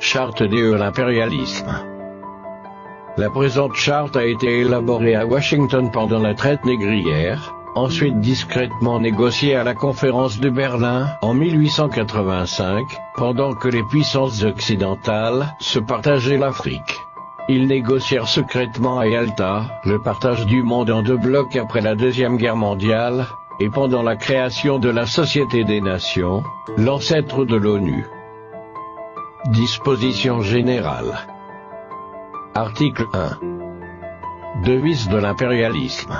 Charte de l'impérialisme. La présente charte a été élaborée à Washington pendant la traite négrière, ensuite discrètement négociée à la conférence de Berlin en 1885, pendant que les puissances occidentales se partageaient l'Afrique. Ils négocièrent secrètement à Yalta le partage du monde en deux blocs après la Deuxième Guerre mondiale, et pendant la création de la Société des Nations, l'ancêtre de l'ONU. Dispositions générales. Article 1. Devise de l'impérialisme.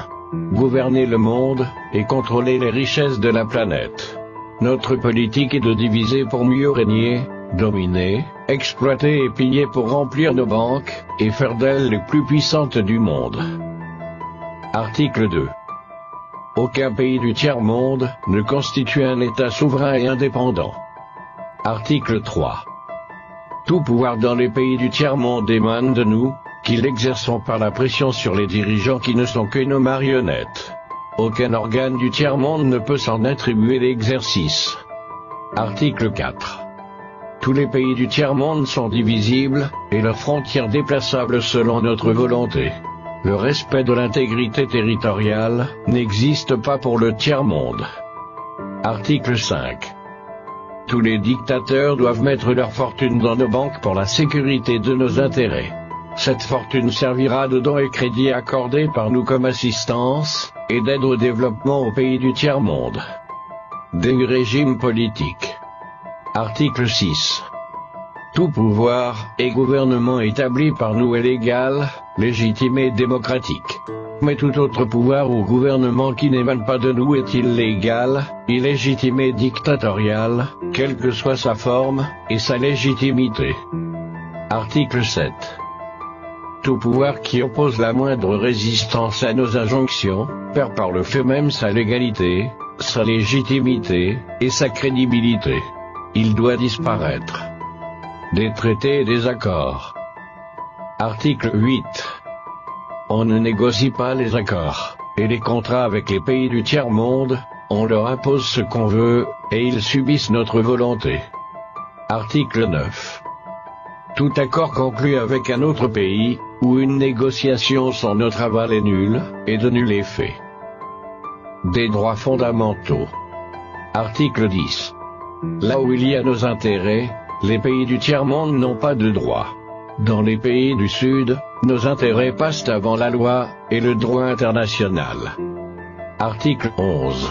Gouverner le monde et contrôler les richesses de la planète. Notre politique est de diviser pour mieux régner, dominer, exploiter et piller pour remplir nos banques, et faire d'elles les plus puissantes du monde. Article 2. Aucun pays du tiers-monde ne constitue un État souverain et indépendant. Article 3. Tout pouvoir dans les pays du tiers-monde émane de nous, qui l'exerçons par la pression sur les dirigeants qui ne sont que nos marionnettes. Aucun organe du tiers-monde ne peut s'en attribuer l'exercice. Article 4. Tous les pays du tiers-monde sont divisibles, et leurs frontières déplaçables selon notre volonté. Le respect de l'intégrité territoriale n'existe pas pour le tiers-monde. Article 5. Tous les dictateurs doivent mettre leur fortune dans nos banques pour la sécurité de nos intérêts. Cette fortune servira de dons et crédits accordés par nous comme assistance, et d'aide au développement aux pays du tiers-monde. Des régimes politiques. Article 6. Tout pouvoir et gouvernement établi par nous est légal, légitime et démocratique. Mais tout autre pouvoir ou gouvernement qui n'émane pas de nous est illégal, illégitime et dictatorial, quelle que soit sa forme, et sa légitimité. Article 7. Tout pouvoir qui oppose la moindre résistance à nos injonctions, perd par le fait même sa légalité, sa légitimité, et sa crédibilité. Il doit disparaître. Des traités et des accords. Article 8. On ne négocie pas les accords, et les contrats avec les pays du tiers-monde, on leur impose ce qu'on veut, et ils subissent notre volonté. Article 9. Tout accord conclu avec un autre pays, ou une négociation sans notre aval est nul, et de nul effet. Des droits fondamentaux. Article 10. Là où il y a nos intérêts, les pays du tiers-monde n'ont pas de droit. Dans les pays du Sud, nos intérêts passent avant la loi et le droit international. Article 11.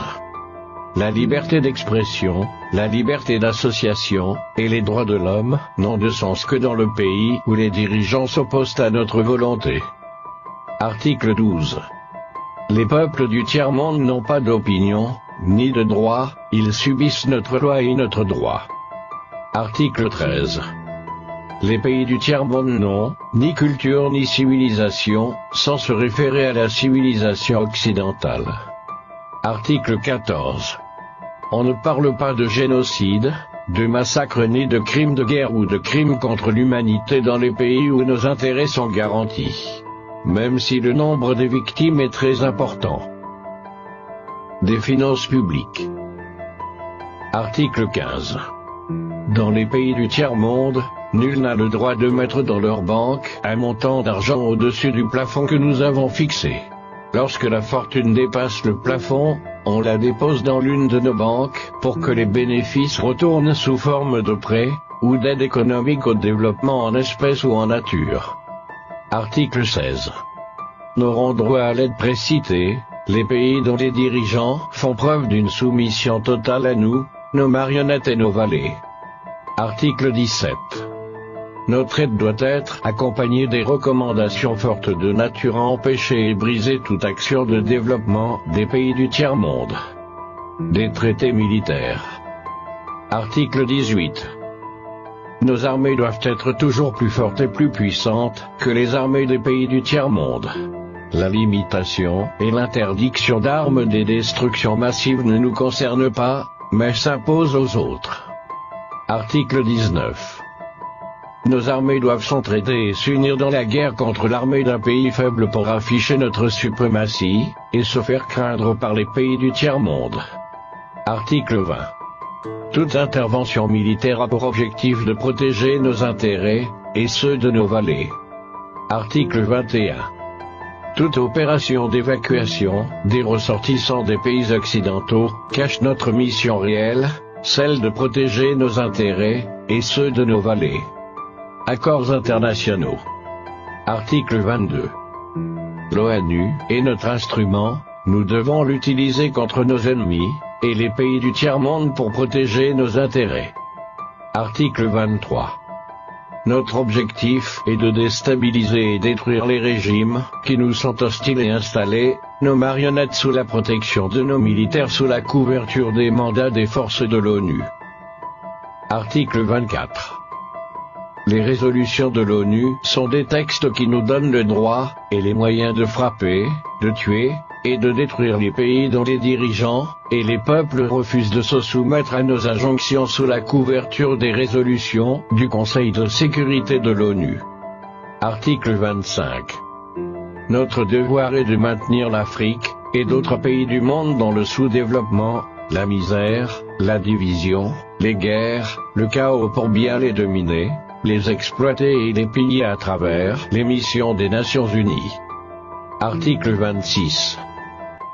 La liberté d'expression, la liberté d'association, et les droits de l'homme, n'ont de sens que dans le pays où les dirigeants s'opposent à notre volonté. Article 12. Les peuples du tiers-monde n'ont pas d'opinion, ni de droit, ils subissent notre loi et notre droit. Article 13. Les pays du tiers-monde n'ont ni culture ni civilisation, sans se référer à la civilisation occidentale. Article 14. On ne parle pas de génocide, de massacre ni de crimes de guerre ou de crimes contre l'humanité dans les pays où nos intérêts sont garantis, même si le nombre des victimes est très important. Des finances publiques. Article 15. Dans les pays du tiers-monde, nul n'a le droit de mettre dans leur banque un montant d'argent au-dessus du plafond que nous avons fixé. Lorsque la fortune dépasse le plafond, on la dépose dans l'une de nos banques pour que les bénéfices retournent sous forme de prêts ou d'aide économique au développement en espèces ou en nature. Article 16. N'auront droit à l'aide précitée les pays dont les dirigeants font preuve d'une soumission totale à nous, nos marionnettes et nos valets. Article 17. Notre aide doit être accompagnée des recommandations fortes de nature à empêcher et briser toute action de développement des pays du tiers-monde. Des traités militaires. Article 18. Nos armées doivent être toujours plus fortes et plus puissantes que les armées des pays du tiers-monde. La limitation et l'interdiction d'armes des destructions massives ne nous concernent pas, mais s'imposent aux autres. Article 19. Nos armées doivent s'entraider et s'unir dans la guerre contre l'armée d'un pays faible pour afficher notre suprématie, et se faire craindre par les pays du tiers-monde. Article 20. Toute intervention militaire a pour objectif de protéger nos intérêts, et ceux de nos vallées. Article 21. Toute opération d'évacuation des ressortissants des pays occidentaux cache notre mission réelle, celle de protéger nos intérêts, et ceux de nos vallées. Accords internationaux. Article 22. L'ONU est notre instrument, nous devons l'utiliser contre nos ennemis, et les pays du tiers-monde pour protéger nos intérêts. Article 23. Notre objectif est de déstabiliser et détruire les régimes qui nous sont hostiles et installer nos marionnettes sous la protection de nos militaires sous la couverture des mandats des forces de l'ONU. Article 24. Les résolutions de l'ONU sont des textes qui nous donnent le droit et les moyens de frapper, de tuer et de détruire les pays dont les dirigeants et les peuples refusent de se soumettre à nos injonctions sous la couverture des résolutions du Conseil de sécurité de l'ONU. Article 25. Notre devoir est de maintenir l'Afrique et d'autres pays du monde dans le sous-développement, la misère, la division, les guerres, le chaos pour bien les dominer, les exploiter et les piller à travers les missions des Nations Unies. Article 26.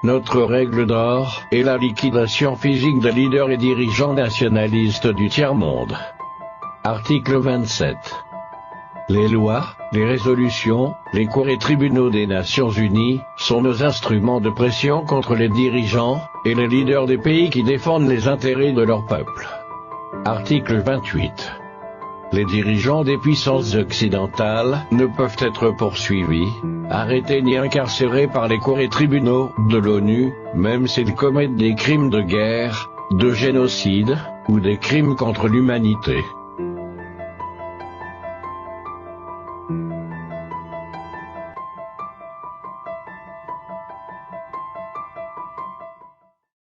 Notre règle d'or est la liquidation physique des leaders et dirigeants nationalistes du tiers-monde. Article 27. Les lois, les résolutions, les cours et tribunaux des Nations Unies sont nos instruments de pression contre les dirigeants et les leaders des pays qui défendent les intérêts de leur peuple. Article 28. Les dirigeants des puissances occidentales ne peuvent être poursuivis, arrêtés ni incarcérés par les cours et tribunaux de l'ONU, même s'ils commettent des crimes de guerre, de génocide, ou des crimes contre l'humanité.